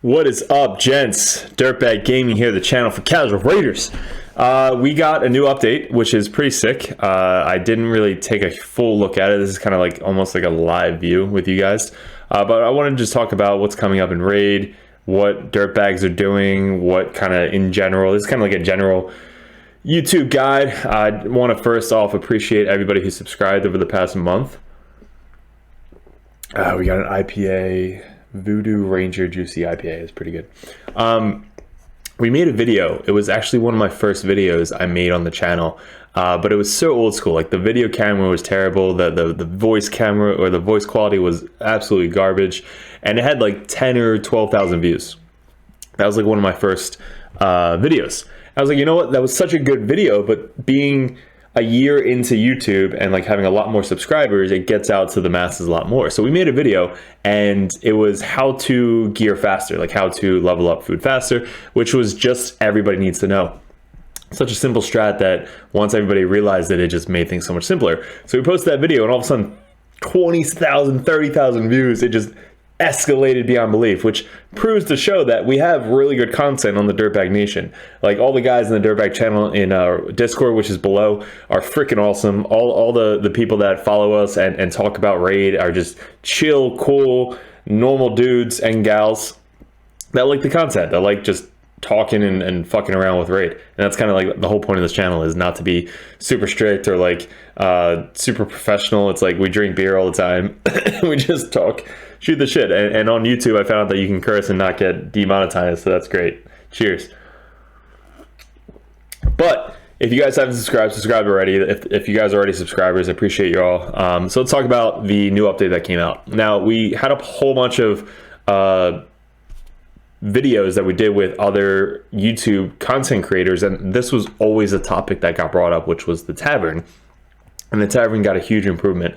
What is up, gents? DirtBag Gaming here, the channel for casual raiders. We got a new update, which is pretty sick. I didn't really take a full look at it. This is kind of like almost like a live view with you guys. But I wanted to just talk about what's coming up in Raid, what Dirtbags are doing, what kind of in general. This is kind of like a general YouTube guide. I want to first off appreciate everybody who subscribed over the past month. We got an IPA. Voodoo Ranger Juicy IPA is pretty good. We made a video. It was actually one of my first videos I made on the channel, but it was so old school. Like the video camera was terrible. The voice camera or the voice quality was absolutely garbage, and it had like 10 or 12,000 views. That was like one of my first videos. I was like, you know what? That was such a good video, but being a year into YouTube and like having a lot more subscribers, it gets out to the masses a lot more. So we made a video and it was how to gear faster, like how to level up food faster, which was just everybody needs to know. Such a simple strat that once everybody realized it, it just made things so much simpler. So we posted that video and all of a sudden 20,000, 30,000 views. It just escalated beyond belief, which proves to show that we have really good content on the Dirtbag Nation. Like all the guys in the Dirtbag channel in our Discord, which is below, are freaking awesome. All the people that follow us and talk about Raid are just chill, cool, normal dudes and gals that like the content, that like just talking and fucking around with Raid. And that's kind of like the whole point of this channel, is not to be super strict or like super professional. It's like we drink beer all the time. We just talk, shoot the shit. And on YouTube, I found out that you can curse and not get demonetized, so that's great. Cheers. But if you guys haven't subscribed already. If you guys are already subscribers, I appreciate you all. So let's talk about the new update that came out. Now, we had a whole bunch of videos that we did with other YouTube content creators, and this was always a topic that got brought up, which was the Tavern. And the Tavern got a huge improvement,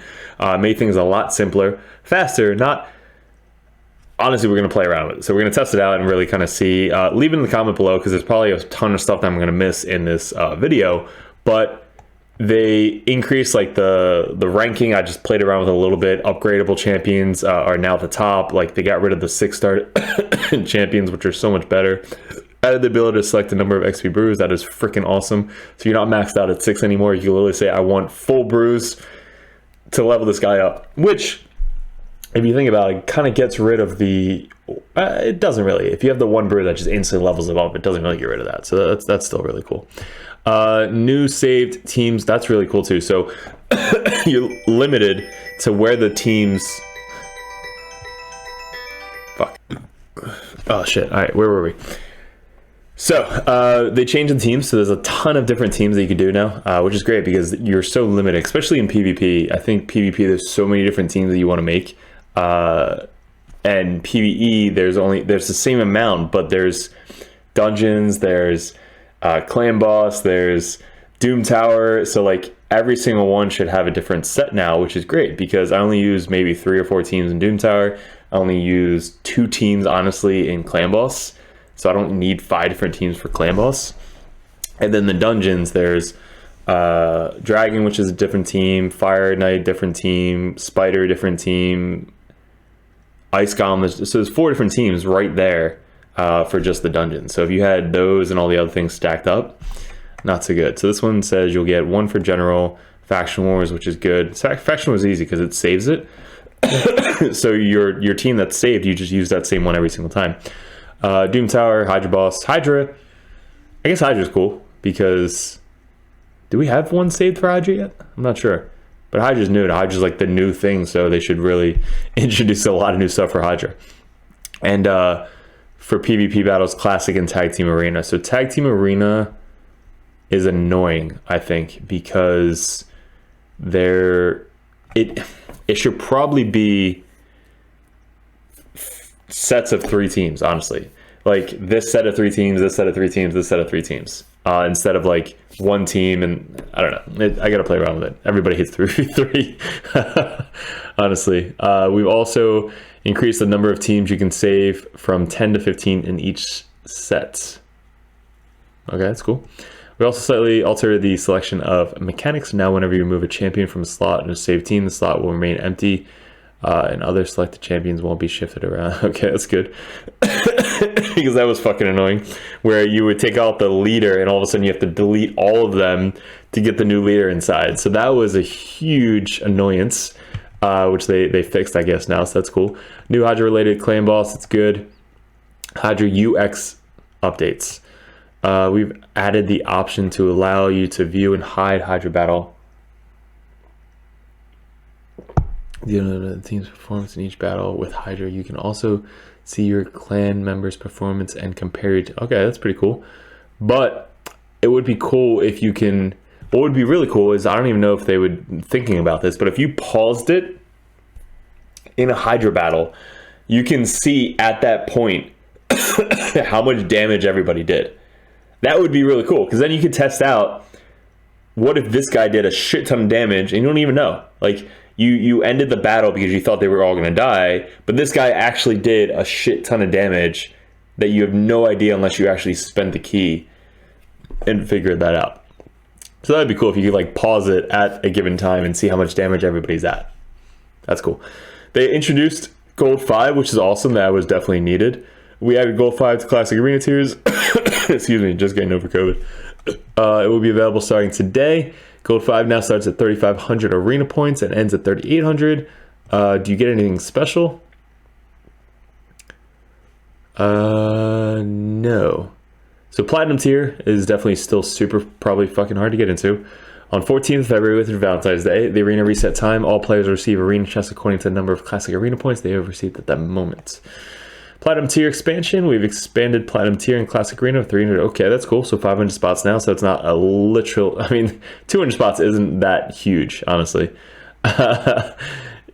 made things a lot simpler, faster. Honestly, we're going to play around with it. So we're going to test it out and really kind of see. Leave it in the comment below, because there's probably a ton of stuff that I'm going to miss in this video. But they increased like the ranking. I just played around with it a little bit. Upgradable champions are now at the top. Like they got rid of the 6-star champions, which are so much better. Added the ability to select the number of XP brews. That is freaking awesome. So you're not maxed out at 6 anymore. You can literally say, I want full brews to level this guy up, which, if you think about it, kind of gets rid of the, it doesn't really. If you have the one brew that just instantly levels them up, it doesn't really get rid of that. So that's still really cool. New saved teams, that's really cool too. So you're limited to where the teams, fuck. Oh shit, all right, where were we? So they changed the teams, so there's a ton of different teams that you can do now, which is great because you're so limited, especially in PvP. I think PvP, there's so many different teams that you want to make. And PvE, there's the same amount, but there's dungeons, there's clan boss, there's Doom Tower. So like every single one should have a different set now, which is great because I only use maybe 3 or 4 teams in Doom Tower. I only use 2 teams, honestly, in clan boss. So I don't need 5 different teams for clan boss. And then the dungeons, there's Dragon, which is a different team, Fire Knight, different team, Spider, different team, Ice Golem. So there's 4 different teams right there for just the dungeons. So if you had those and all the other things stacked up, not so good. So this one says you'll get 1 for General, Faction Wars, which is good. Faction Wars is easy because it saves it. So your team that's saved, you just use that same one every single time. Doom Tower, Hydra Boss, Hydra. I guess Hydra's cool because, do we have one saved for Hydra yet? I'm not sure, but Hydra's new. Hydra's like the new thing, so they should really introduce a lot of new stuff for Hydra. And for PvP battles, Classic and Tag Team Arena. So Tag Team Arena is annoying, I think, because it should probably be sets of 3 teams, honestly. Like this set of 3 teams, this set of 3 teams, this set of 3 teams, instead of like one team. And I don't know, I gotta play around with it. Everybody hates 3v3 honestly. We've also increased the number of teams you can save from 10 to 15 in each set. Okay, that's cool. We also slightly altered the selection of mechanics. Now whenever you remove a champion from a slot in a save team, the slot will remain empty and other selected champions won't be shifted around. Okay, that's good. Because that was fucking annoying, where you would take out the leader and all of a sudden you have to delete all of them to get the new leader inside. So that was a huge annoyance, which they fixed, I guess, now, so that's cool. New Hydra related clan boss, it's good. Hydra UX updates. We've added the option to allow you to view and hide Hydra battle. You know, the team's performance in each battle with Hydra. You can also see your clan members' performance and compare it to, okay, that's pretty cool. But it would be cool if you can, what would be really cool is, I don't even know if they would thinking about this, but if you paused it in a Hydra battle, you can see at that point how much damage everybody did. That would be really cool, because then you could test out, what if this guy did a shit ton of damage and you don't even know? Like, you ended the battle because you thought they were all going to die, but this guy actually did a shit ton of damage that you have no idea unless you actually spent the key and figured that out. So that'd be cool if you could like pause it at a given time and see how much damage everybody's at. That's cool. They introduced Gold 5, which is awesome. That was definitely needed. We added Gold 5 to Classic Arena tiers. Excuse me, just getting over COVID. It will be available starting today. Gold 5 now starts at 3,500 arena points and ends at 3,800. Do you get anything special? No. So Platinum tier is definitely still super, probably fucking hard to get into. On 14th of February, with Valentine's Day, the arena reset time. All players receive arena chests according to the number of classic arena points they have received at that moment. Platinum tier expansion. We've expanded Platinum tier in Classic Arena of 300. Okay, that's cool. So 500 spots now. So it's not a literal, I mean, 200 spots isn't that huge, honestly. Yeah,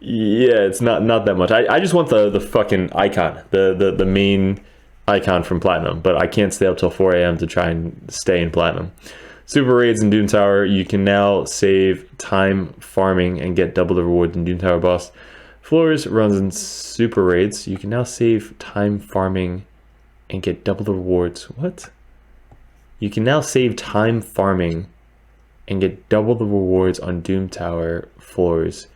it's not that much. I just want the fucking icon, the main icon from Platinum, but I can't stay up till 4 a.m. to try and stay in Platinum. Super raids in Doom Tower. You can now save time farming and get double the rewards in Doom Tower boss. Floors runs in super raids. You can now save time farming and get double the rewards. What? You can now save time farming and get double the rewards on Doom Tower floors.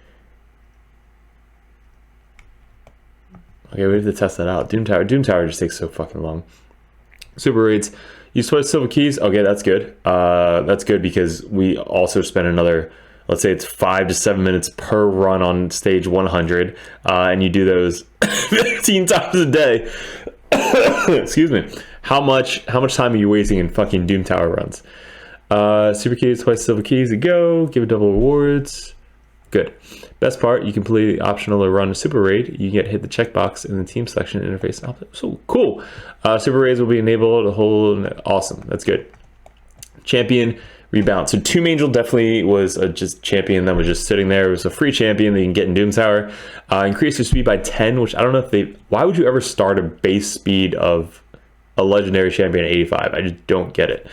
Okay, we have to test that out. Doom Tower just takes so fucking long. Super raids. You swipe silver keys. Okay, that's good. That's good because we also spend another, let's say it's 5 to 7 minutes per run on stage 100, and you do those 15 times a day. Excuse me. How much time are you wasting in fucking Doom Tower runs? Super keys, twice silver keys to go. Give double rewards. Good. Best part, you completely optional to run a super raid. You get hit the checkbox in the team selection interface. So cool. Super raids will be enabled. A whole awesome. That's good. Champion. Rebound. So Tomb Angel definitely was a just champion that was just sitting there. It was a free champion that you can get in Doom Tower. Increase your speed by 10, which I don't know if they, why would you ever start a base speed of a legendary champion at 85? I just don't get it.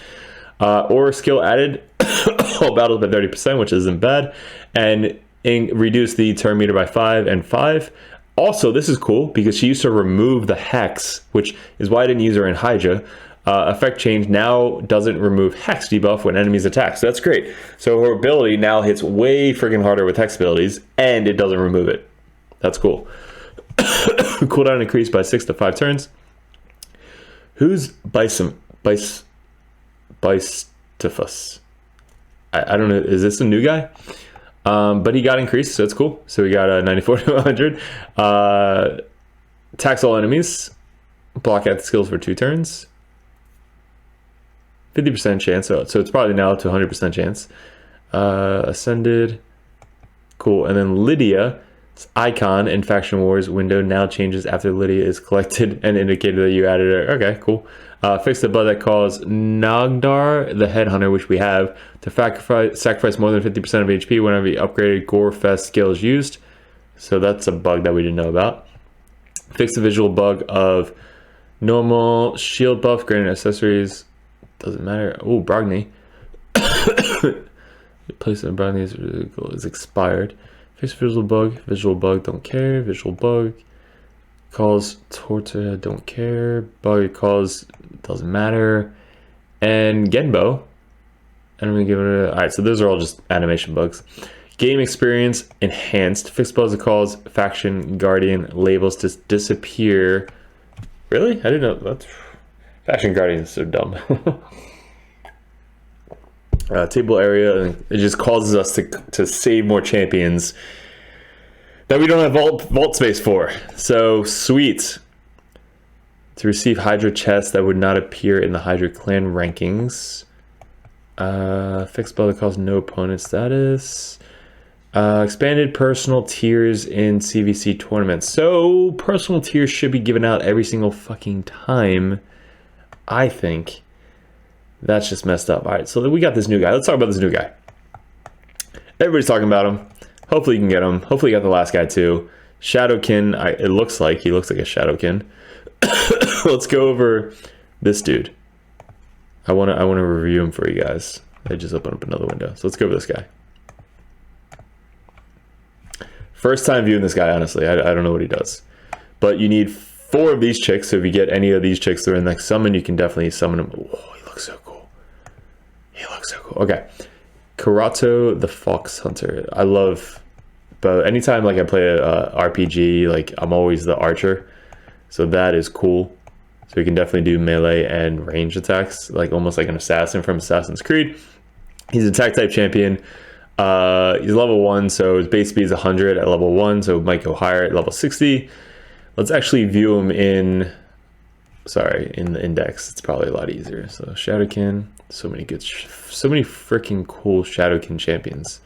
Or skill added, all battles by 30%, which isn't bad. And reduce the turn meter by 5 and 5. Also, this is cool because she used to remove the Hex, which is why I didn't use her in Hydra. Effect change now doesn't remove Hex debuff when enemies attack. So that's great. So her ability now hits way freaking harder with Hex abilities, and it doesn't remove it. That's cool. Cooldown increased by 6 to 5 turns. Who's Bicetifus? I don't know. Is this a new guy? But he got increased, so that's cool. So we got a 94 to 100. Attacks all enemies. Block out the skills for 2 turns. 50% chance, so it's probably now up to 100% chance. Ascended. Cool. And then Lydia's icon in Faction Wars window now changes after Lydia is collected and indicated that you added her. Okay, cool. Fix the bug that caused Nagdar, the headhunter, which we have, to sacrifice more than 50% of HP whenever the upgraded Gorefest skill is used. So that's a bug that we didn't know about. Fix the visual bug of normal shield buff, granted accessories. Doesn't matter. Oh, Brogni. Place in Brogni is expired. Fix visual bug. Visual bug, don't care. Visual bug. Calls Torta, don't care. Bug calls, doesn't matter. And Genbo. And I'm gonna give it a, alright, so those are all just animation bugs. Game experience enhanced. Fixed spells and calls, faction, guardian, labels disappear. Really? I didn't know that. Faction guardian is so dumb. Table area, it just causes us to save more champions that we don't have vault space for. So sweet. To receive Hydra chests that would not appear in the Hydra clan rankings. Fixed spell that causes no opponent status. Expanded personal tiers in CVC tournaments. So personal tiers should be given out every single fucking time. I think that's just messed up. All right, so we got this new guy. Let's talk about this new guy. Everybody's talking about him. Hopefully you can get him. Hopefully you got the last guy too. Shadowkin. It looks like he looks like a Shadowkin. Let's go over this dude. I want to review him for you guys. I just opened up another window. So let's go over this guy. First time viewing this guy, honestly. I don't know what he does. But you need 4 of these chicks. So if you get any of these chicks during the next summon, you can definitely summon him. Oh, he looks so cool. He looks so cool. Okay. Karato the Fox Hunter. I love... But anytime like I play a RPG, like I'm always the archer. So that is cool. So you can definitely do melee and range attacks, like almost like an assassin from Assassin's Creed. He's an attack type champion. He's level 1, so his base speed is 100 at level 1, so it might go higher at level 60. Let's actually view him in the index. It's probably a lot easier. So Shadowkin, so many freaking cool Shadowkin champions.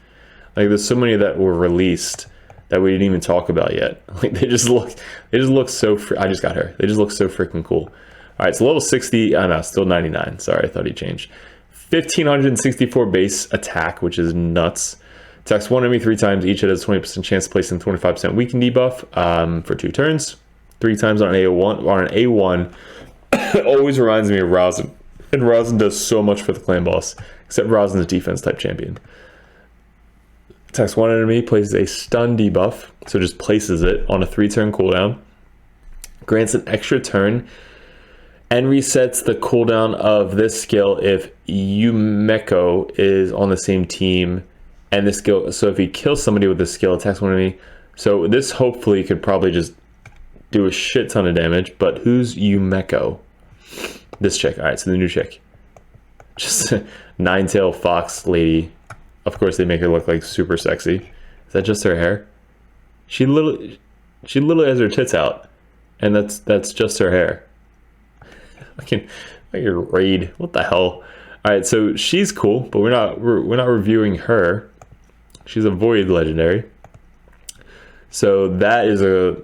Like there's so many that were released that we didn't even talk about yet. Like they just look so. I just got her. They just look so freaking cool. All right, so level 60. Oh no, still 99. Sorry, I thought he changed. 1564 base attack, which is nuts. Attacks one enemy 3 times. Each it has 20% chance of placing 25% weaken debuff for 2 turns. 3 times on an A1. On an A1, it always reminds me of Rosin. And Rosin does so much for the clan boss, except Rosin's a defense type champion. Attacks one enemy, places a stun debuff, so just places it on a 3-turn cooldown. Grants an extra turn and resets the cooldown of this skill if Yumeko is on the same team and this skill. So if he kills somebody with this skill, attacks one enemy. So this hopefully could probably just do a shit ton of damage. But who's Yumeko? This chick. All right, so the new chick, just 9-tail fox lady. Of course, they make her look like super sexy. Is that just her hair? She literally has her tits out, and that's just her hair. I can raid. What the hell? All right, so she's cool, but we're not reviewing her. She's a void legendary. So that is a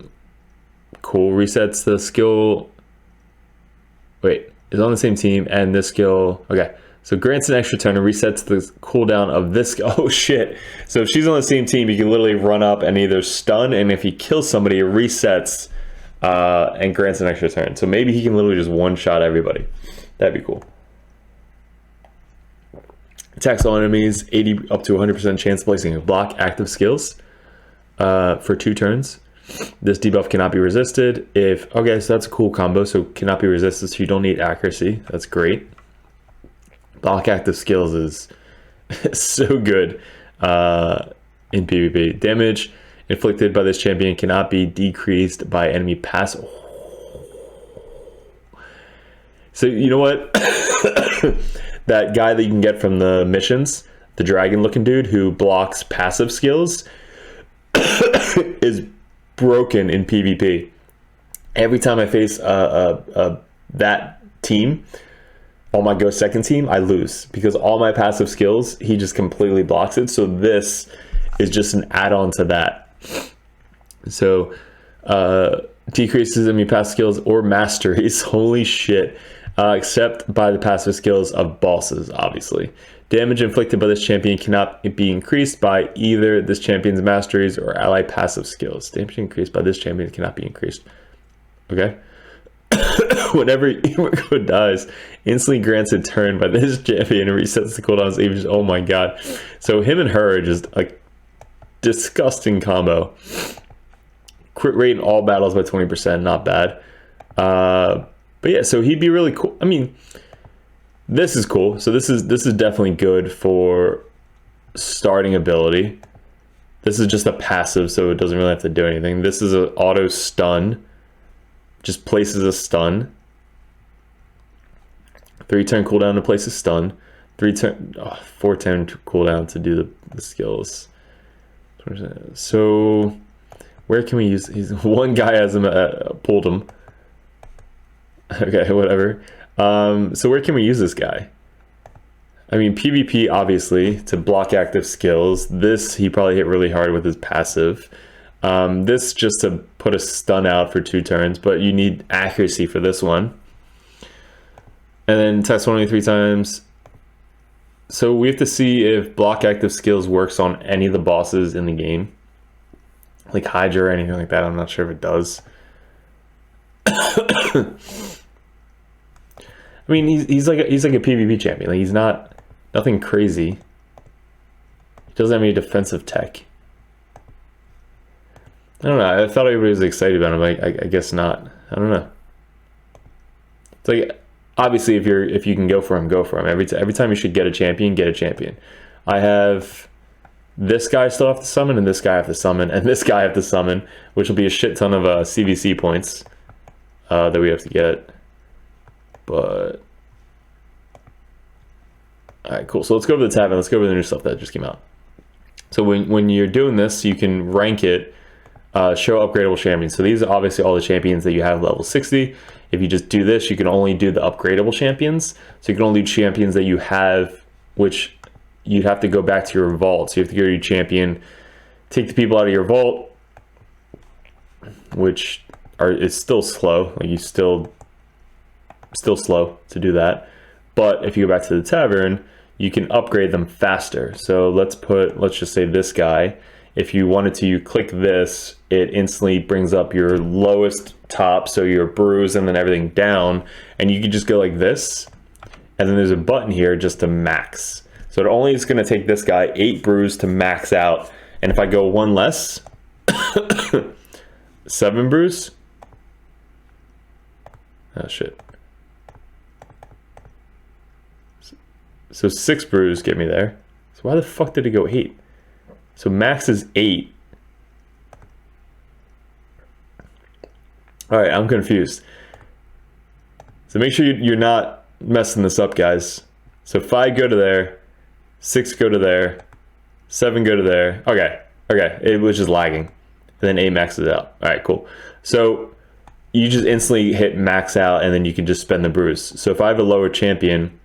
cool. Resets the skill. Wait, is on the same team, and this skill. Okay. So grants an extra turn and resets the cooldown of this. Oh shit. So if she's on the same team, you can literally run up and either stun, and if he kills somebody, it resets and grants an extra turn. So maybe he can literally just one-shot everybody. That'd be cool. Attacks all enemies, 80 up to 100% chance of placing a block active skills for 2 turns. This debuff cannot be resisted. Okay, so that's a cool combo. So cannot be resisted, so you don't need accuracy. That's great. Block active skills is so good in PvP. Damage inflicted by this champion cannot be decreased by enemy pass. So you know what? That guy that you can get from the missions, the dragon looking dude who blocks passive skills, is broken in PvP. Every time I face that team, on my go second team, I lose because all my passive skills, he just completely blocks it. So this is just an add-on to that. So decreases enemy passive skills or masteries. Holy shit. Except by the passive skills of bosses, obviously. Damage inflicted by this champion cannot be increased by either this champion's masteries or ally passive skills. Damage increased by this champion cannot be increased. Okay. Whenever Yumeko dies, instantly grants a turn by this champion and resets the cooldowns even. Oh my god. So him and her are just a disgusting combo. Crit rate in all battles by 20%, not bad. But yeah, so he'd be really cool. I mean, this is cool. So this is definitely good for starting ability. This is just a passive, so it doesn't really have to do anything. This is an auto stun. Just places a stun. 3-turn cooldown to place a stun. 4-turn cooldown to do the skills. So where can we use? One guy has him pulled him. Okay, whatever. So where can we use this guy? I mean, PvP, obviously, to block active skills. This, he probably hit really hard with his passive. This, just to put a stun out for 2 turns, but you need accuracy for this one. And then test only 3 times. So we have to see if block active skills works on any of the bosses in the game. Like Hydra or anything like that. I'm not sure if it does. I mean, he's like a PvP champion. Like, he's nothing crazy. He doesn't have any defensive tech. I don't know. I thought everybody was excited about him. I guess not. I don't know. It's like, obviously, if you can go for him, go for him. Every time you should get a champion, get a champion. I have this guy still have to summon, and this guy have to summon, and this guy have to summon, which will be a shit ton of CVC points that we have to get. But all right, cool. So let's go over the Tavern. Let's go over the new stuff that just came out. So when you're doing this, you can rank it, show upgradable champions. So these are obviously all the champions that you have level 60. If you just do this, you can only do the upgradable champions. So you can only do champions that you have, which you'd have to go back to your vault. So you have to go to your champion, take the people out of your vault, which is still slow. Like, you still slow to do that. But if you go back to the Tavern, you can upgrade them faster. So let's just say this guy. If you wanted to, you click this, it instantly brings up your lowest top, so your bruise and then everything down, and you can just go like this, and then there's a button here just to max. So it only is going to take this guy 8 bruise to max out, and if I go 1 less, 7 bruise. Oh shit. So 6 bruise get me there. So why the fuck did it go 8? So max is 8. All right, I'm confused. So make sure you're not messing this up, guys. So 5 go to there, 6 go to there, 7 go to there. Okay, it was just lagging. And then 8 maxes out. All right, cool. So you just instantly hit max out, and then you can just spend the bruise. So if I have a lower champion,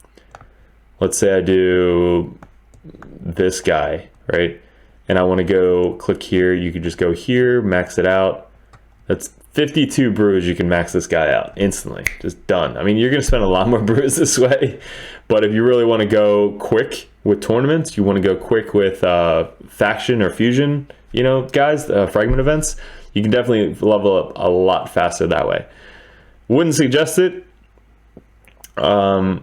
let's say I do this guy, right? And I want to go click here, you can just go here, max it out. That's 52 bruise. You can max this guy out instantly, just done. I mean, you're going to spend a lot more bruise this way, but if you really want to go quick with tournaments, you want to go quick with faction or fusion, guys, fragment events, you can definitely level up a lot faster that way. Wouldn't suggest it. I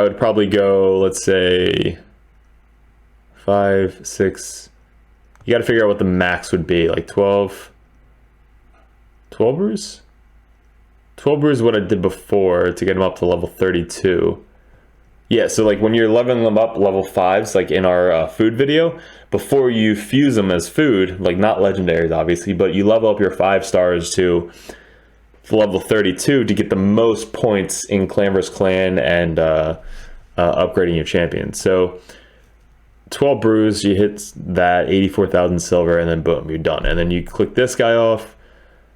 would probably go, let's say 5, 6. You got to figure out what the max would be, like 12 bruise? 12 bruise is what I did before to get them up to level 32. Yeah, so like when you're leveling them up level 5s, like in our food video, before you fuse them as food, like not legendaries obviously, but you level up your 5 stars to level 32 to get the most points in clan vs clan and upgrading your champion. So 12 bruise, you hit that 84,000 silver, and then boom, you're done. And then you click this guy off,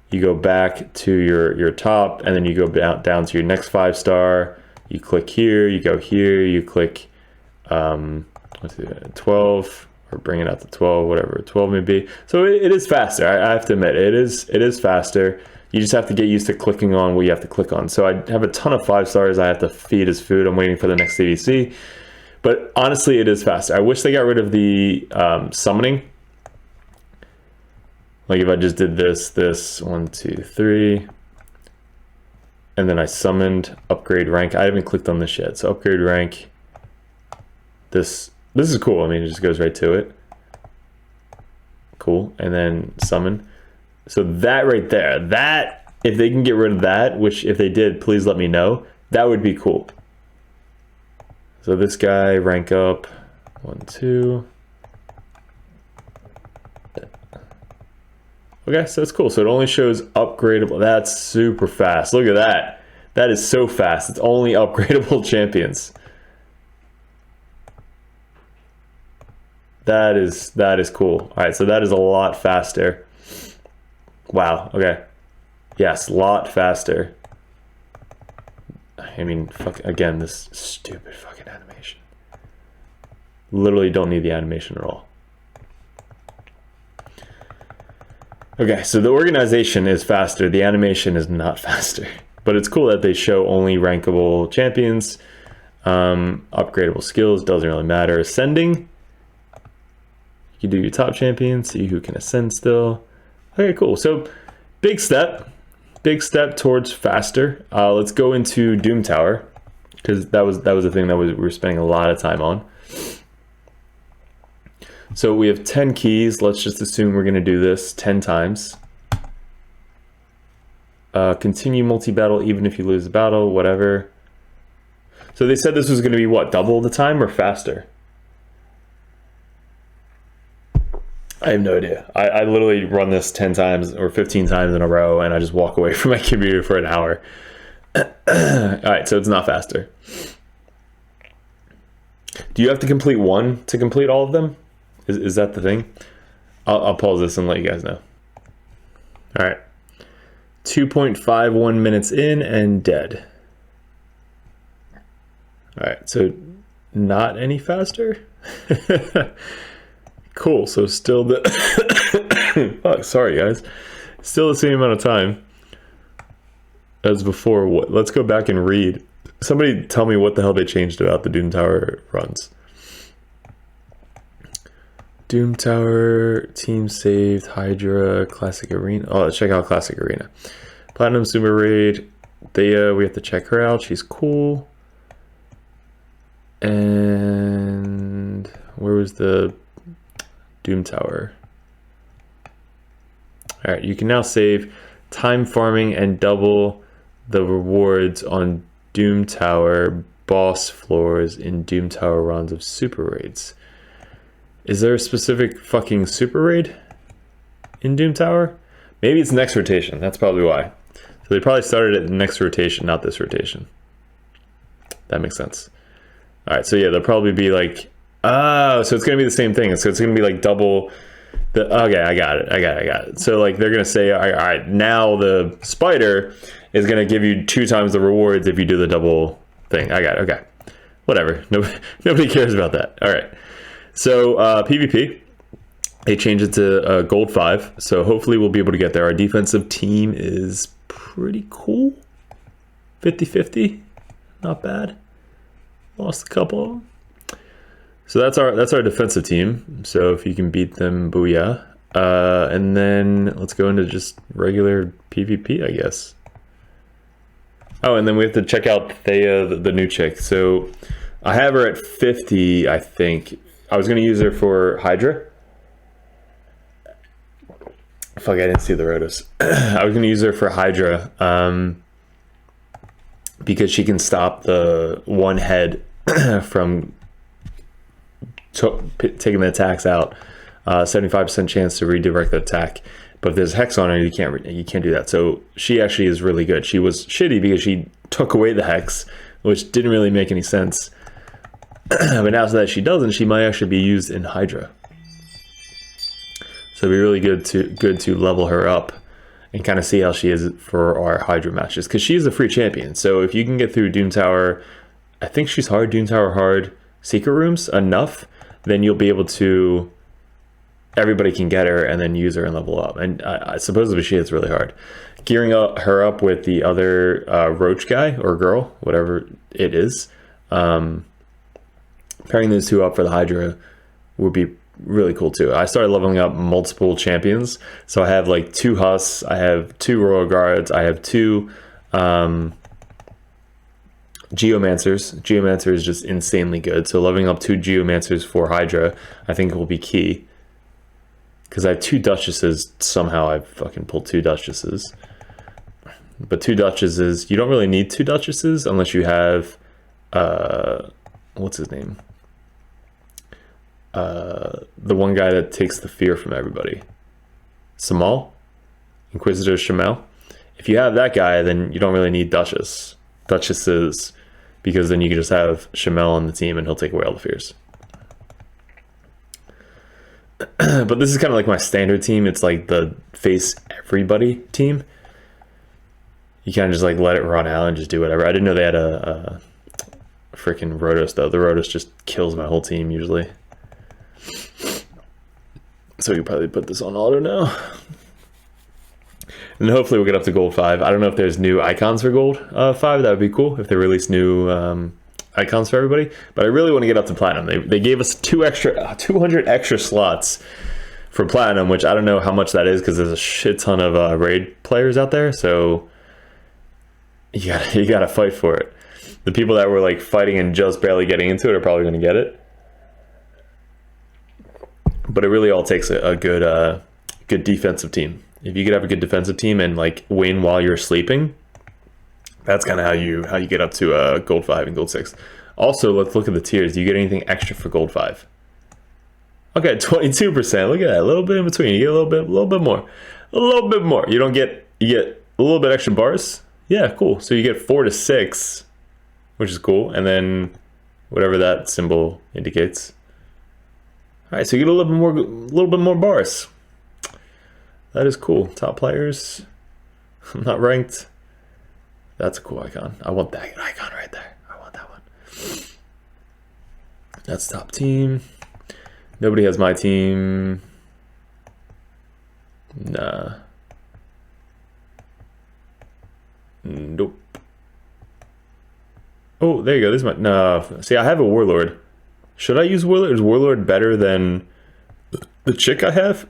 you go back to your top, and then you go down to your next 5-star. You click here, you go here, you click 12, or bring it out to 12, whatever 12 may be. So it is faster. I have to admit, it is faster. You just have to get used to clicking on what you have to click on. So I have a ton of 5 stars I have to feed as food. I'm waiting for the next CVC. But honestly, it is faster. I wish they got rid of the summoning. Like if I just did this 1, 2, 3, and then I summoned upgrade rank. I haven't clicked on this yet. So upgrade rank. This is cool. I mean, it just goes right to it. Cool. And then summon. So that right there, that, if they can get rid of that, which if they did, please let me know. That would be cool. So this guy, rank up, 1, 2. Okay, so that's cool. So it only shows upgradable. That's super fast. Look at that. That is so fast. It's only upgradable champions. That is cool. All right, so that is a lot faster. Wow, okay. Yes, a lot faster. I mean, fuck, again, this stupid fucking animation. Literally don't need the animation at all. Okay, so the organization is faster. The animation is not faster. But it's cool that they show only rankable champions. Upgradable skills, doesn't really matter. Ascending. You can do your top champion, see who can ascend still. Okay, cool. So big step towards faster. Let's go into Doom Tower, because that was the thing that we were spending a lot of time on. So we have 10 keys. Let's just assume we're going to do this 10 times. Continue multi-battle even if you lose the battle, whatever. So they said this was going to be what, double the time or faster? I have no idea. I literally run this 10 times or 15 times in a row, and I just walk away from my computer for an hour. All right, so it's not faster. Do you have to complete one to complete all of them? Is that the thing? I'll pause this and let you guys know. All right. 2.51 minutes in and dead. All right, so not any faster? Cool, so still the oh, sorry guys, still the same amount of time as before. Let's go back and read. Somebody tell me what the hell they changed about the Doom Tower runs. Doom Tower, team saved, Hydra, Classic Arena. Oh, let's check out Classic Arena. Platinum Super Raid, Thea, we have to check her out, she's cool. And where was the Doom Tower? All right, you can now save time farming and double the rewards on Doom Tower boss floors in Doom Tower rounds of super raids. Is there a specific fucking super raid in Doom Tower? Maybe it's next rotation. That's probably why. So they probably started at the next rotation, not this rotation. That makes sense. All right, so yeah, they'll probably be like, oh, so it's gonna be the same thing. So it's gonna be like double the, okay, I got it. So like they're gonna say, all right, now the spider is gonna give you 2 times the rewards if you do the double thing. I got it, okay. Whatever, nobody cares about that. All right, so PvP, they changed it to gold 5. So hopefully we'll be able to get there. Our defensive team is pretty cool. 50-50, not bad. Lost a couple of them. So that's our defensive team. So if you can beat them, booyah. And then let's go into just regular PvP, I guess. Oh, and then we have to check out Thea, the new chick. So I have her at 50, I think. I was going to use her for Hydra. Fuck, I didn't see the rotos. I was going to use her for Hydra because she can stop the one head from taking the attacks out. 75% chance to redirect the attack. But if there's hex on her, you can't do that. So she actually is really good. She was shitty because she took away the hex, which didn't really make any sense. But now that she doesn't, she might actually be used in Hydra. So it'd be really good to level her up and kind of see how she is for our Hydra matches, because she's a free champion. So if you can get through Doom Tower, I think she's hard, Doom Tower hard, secret rooms enough, then you'll be able to, everybody can get her and then use her and level up. And supposedly she hits really hard. Gearing her up with the other roach guy or girl, whatever it is, pairing those two up for the Hydra would be really cool too. I started leveling up multiple champions. So I have like 2 Hus, I have 2 Royal Guards, I have 2 Geomancers. Geomancer is just insanely good. So leveling up 2 Geomancers for Hydra, I think will be key. Because I have 2 Duchesses. Somehow I fucking pulled 2 Duchesses. But 2 Duchesses, you don't really need 2 Duchesses unless you have, what's his name? The one guy that takes the fear from everybody. Samal? Inquisitor Shamel. If you have that guy, then you don't really need Duchesses, because then you can just have Shamel on the team and he'll take away all the fears. But this is kind of like my standard team. It's like the face everybody team. You kind of just like let it run out and just do whatever. I didn't know they had a freaking Rotos though. The Rotos just kills my whole team usually. So you probably put this on auto now. And hopefully we'll get up to gold 5. I don't know if there's new icons for gold 5. That would be cool if they release new icons for everybody. But I really want to get up to platinum. They gave us 200 extra slots for platinum, which I don't know how much that is because there's a shit ton of raid players out there. So you gotta fight for it. The people that were like fighting and just barely getting into it are probably going to get it. But it really all takes a good defensive team. If you could have a good defensive team and like win while you're sleeping, that's kind of how you get up to gold 5 and gold 6. Also, let's look at the tiers. Do you get anything extra for gold 5? Okay, 22%. Look at that, a little bit in between. You get a little bit more. You get a little bit extra bars. Yeah, cool. So you get 4 to 6, which is cool, and then whatever that symbol indicates. All right, so you get a little bit more bars. That is cool. Top players. I'm not ranked. That's a cool icon. I want that icon right there. I want that one. That's top team. Nobody has my team. Nah. Nope. Oh, there you go. This is my... No. See, I have a Warlord. Should I use Warlord? Is Warlord better than the chick I have?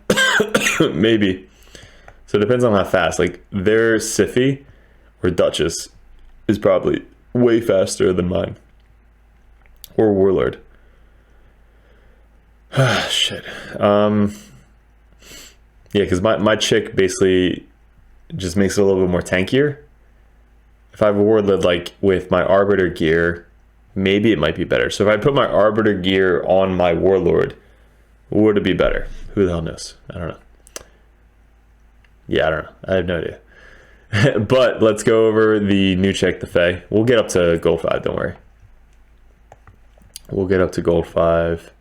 Maybe. So it depends on how fast. Like their Siphi or Duchess is probably way faster than mine. Or Warlord. Shit. Yeah, because my chick basically just makes it a little bit more tankier. If I have a Warlord like with my Arbiter gear, maybe it might be better. So if I put my Arbiter gear on my Warlord, would it be better? Who the hell knows? I don't know. Yeah, I don't know. I have no idea. But let's go over the new check, the Faye. We'll get up to gold 5, don't worry. We'll get up to gold 5.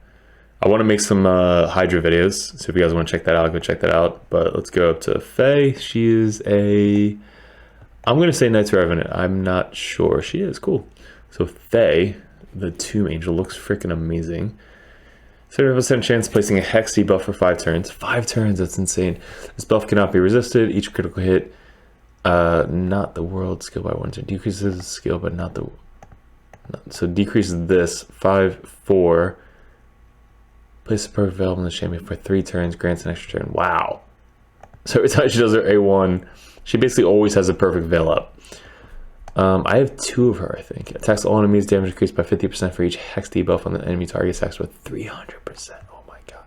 I want to make some Hydra videos, so if you guys want to check that out, go check that out. But let's go up to Faye. She is a... I'm going to say Knight's Revenant. I'm not sure. She is. Cool. So Faye, the Tomb Angel, looks freaking amazing. 30% chance of placing a hex debuff for 5 turns. 5 turns, that's insane. This buff cannot be resisted. Each critical hit, not the world skill by 1 turn. Decreases the skill, but not the... So decreases this. 5/4. Place a perfect veil on the champion for 3 turns. Grants an extra turn. Wow. So every time she does her A1, she basically always has a perfect veil up. I have 2 of her, I think. Attacks all enemies, damage increased by 50% for each hex debuff on the enemy target. Attacks with 300%. Oh my god.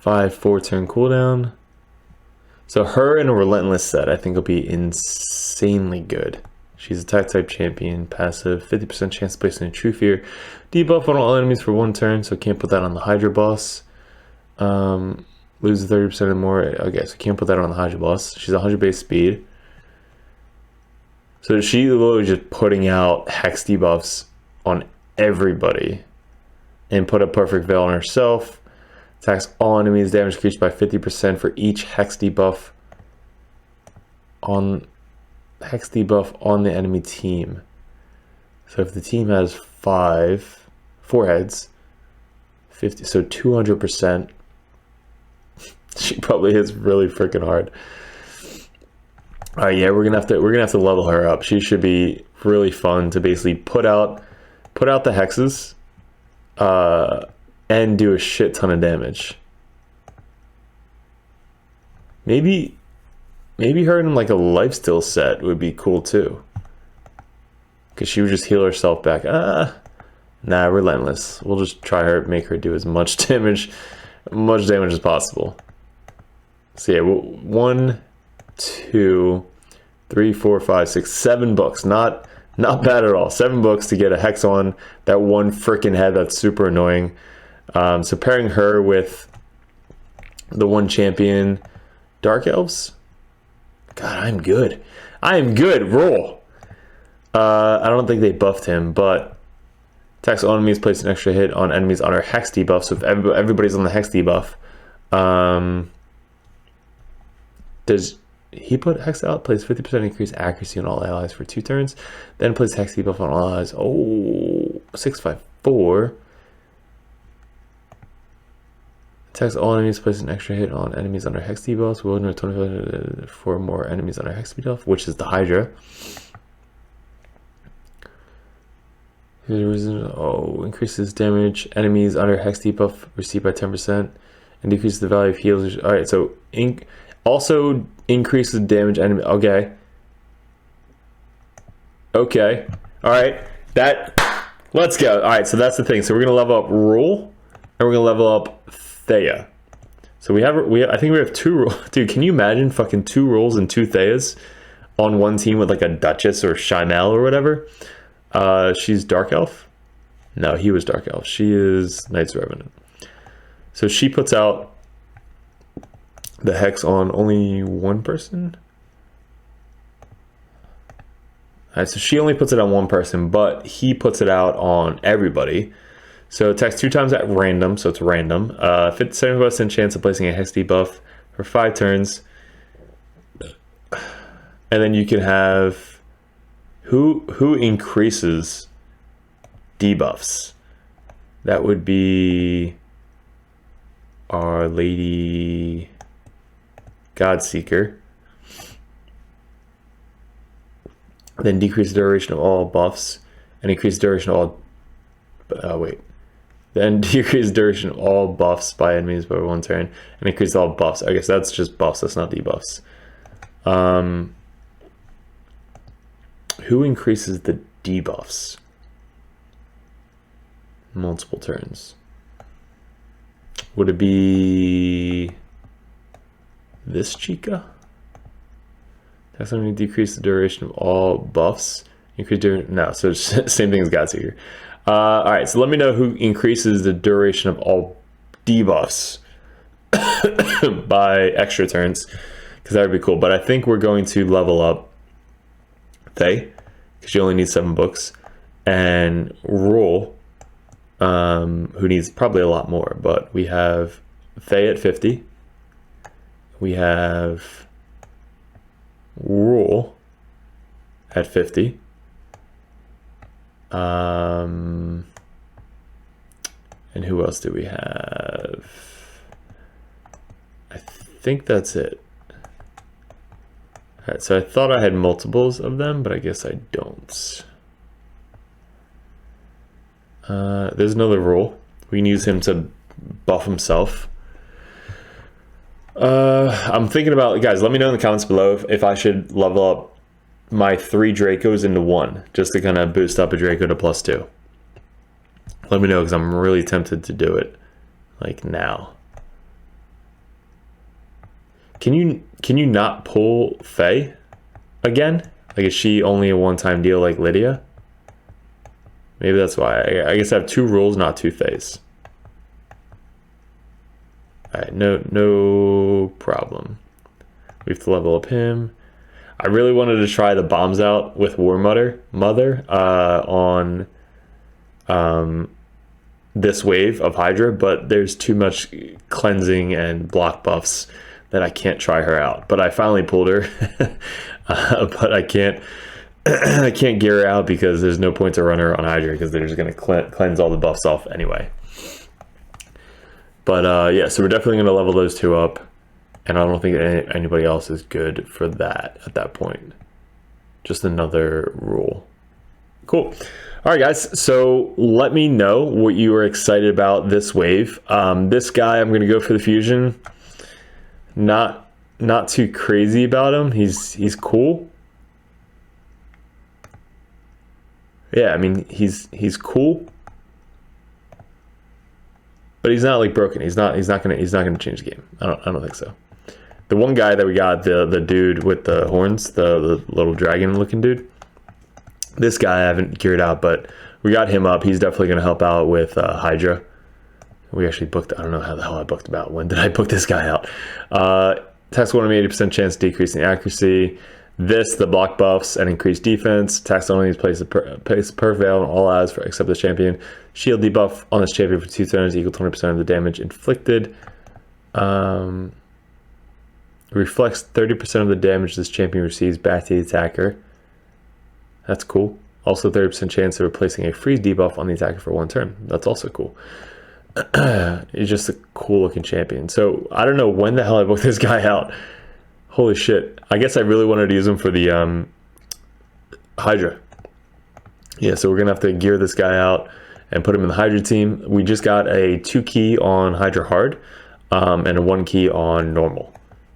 5/4 turn cooldown. So her in a Relentless set, I think will be insanely good. She's a attack type champion, passive, 50% chance of placing a True Fear. Debuff on all enemies for 1 turn, so can't put that on the Hydra boss. Loses 30% or more. Okay, so can't put that on the Hydra boss. She's 100 base speed. So she's literally just putting out hex debuffs on everybody. And put a perfect veil on herself. Attacks all enemies, damage increased by 50% for each hex debuff on the enemy team. So if the team has 4 heads, 50, so 200%. She probably hits really freaking hard. All right, yeah, we're gonna have to level her up. She should be really fun to basically put out the hexes, and do a shit ton of damage. Maybe her in like a lifesteal set would be cool too, because she would just heal herself back. Nah, Relentless. We'll just try her, make her do as much damage as possible. So yeah, 1, 2, 3, 4, 5, 6, 7 books. Not bad at all. 7 books to get a hex on that one freaking head. That's super annoying. So pairing her with the one champion. Dark Elves? God, I'm good. I am good. Roll. I don't think they buffed him, but attacks all enemies, place an extra hit on enemies on our hex debuff. So if everybody's on the hex debuff, does he put hex out? Plays 50% increased accuracy on all allies for 2 turns. Then plays hex debuff on all allies. Oh, 654. Attacks all enemies, place an extra hit on enemies under hex debuffs. Will ignore 24 more enemies under hex debuff, which is the Hydra. Oh, increases damage enemies under hex debuff received by 10% and decreases the value of heals. All right, so also increases damage enemy. Okay. Okay. All right. Let's go. All right, so that's the thing. So we're gonna level up Rule, and we're gonna level up Thea. So I think we have 2 rules. Dude, can you imagine fucking 2 rules and 2 Theas on one team with like a Duchess or Shimel or whatever? She's Dark Elf? No, he was Dark Elf. She is Knight's Revenant. So she puts out the hex on only one person? Alright, so she only puts it on one person, but he puts it out on everybody. So attacks 2 times at random, so it's random. 57% chance of placing a hex debuff for 5 turns. And then you can have who increases debuffs. That would be Our Lady Godseeker. Then decrease the duration of all buffs and increase the duration of all then decrease duration of all buffs by enemies by 1 turn and increase all buffs. I guess that's just buffs, that's not debuffs. Who increases the debuffs? Multiple turns. Would it be this Chica? That's going to decrease the duration of all buffs. No, so it's same thing as Godseeker. All right, so let me know who increases the duration of all debuffs by extra turns, because that would be cool. But I think we're going to level up Faye, because you only need 7 books, and Rule, who needs probably a lot more. But we have Faye at 50. We have Rule at 50. And who else do we have? I think that's it. All right, so I thought I had multiples of them, but I guess I don't. There's another Rule. We can use him to buff himself. I'm thinking about, guys, let me know in the comments below if I should level up my 3 Dracos into 1, just to kind of boost up a Draco to +2. Let me know, because I'm really tempted to do it, like, now. Can you not pull Faye again? Like, is she only a one-time deal like Lydia? Maybe that's why. I guess I have 2 rules, not 2 Fays. Alright, no problem. We have to level up him. I really wanted to try the bombs out with War Mother on this wave of Hydra, but there's too much cleansing and block buffs that I can't try her out. But I finally pulled her, but I can't gear her out because there's no point to run her on Hydra because they're just going to cleanse all the buffs off anyway. But yeah, so we're definitely going to level those 2 up. And I don't think anybody else is good for that at that point. Just another Rule. Cool. All right, guys. So let me know what you are excited about this wave. This guy, I'm going to go for the fusion. Not too crazy about him. He's cool. Yeah, I mean he's cool. But he's not like broken. He's not gonna change the game. I don't think so. The one guy that we got, the dude with the horns, the little dragon looking dude. This guy I haven't geared out, but we got him up. He's definitely gonna help out with Hydra. We actually booked, I don't know how the hell I booked about. When did I book this guy out? Tax 1 80% chance decreasing accuracy. This, the block buffs and increased defense. Tax only places per veil on all odds for except the champion. Shield debuff on this champion for 2 turns equal 20% of the damage inflicted. Reflects 30% of the damage this champion receives back to the attacker. That's cool. Also 30% chance of replacing a freeze debuff on the attacker for 1 turn. That's also cool. He's just a cool looking champion. So I don't know when the hell I booked this guy out. Holy shit. I guess I really wanted to use him for the Hydra. Yeah, so we're gonna have to gear this guy out and put him in the Hydra team. We just got a 2 key on Hydra hard and a 1 key on normal.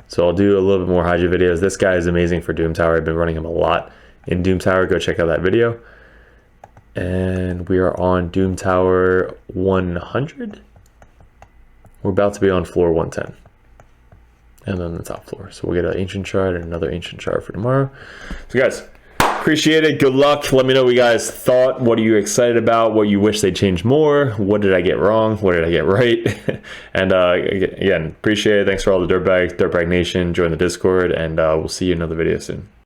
So I'll do a little bit more Hydra videos. This guy is amazing for Doom Tower. I've been running him a lot in Doom Tower. Go check out that video. And we are on Doom Tower 100. We're about to be on floor 110. And then the top floor. So we'll get an ancient shard and another ancient shard for tomorrow. So guys, appreciate it. Good luck. Let me know what you guys thought. What are you excited about? What you wish they changed more? What did I get wrong? What did I get right? And again, appreciate it. Thanks for all the DirtBag Nation. Join the Discord, and we'll see you in another video soon.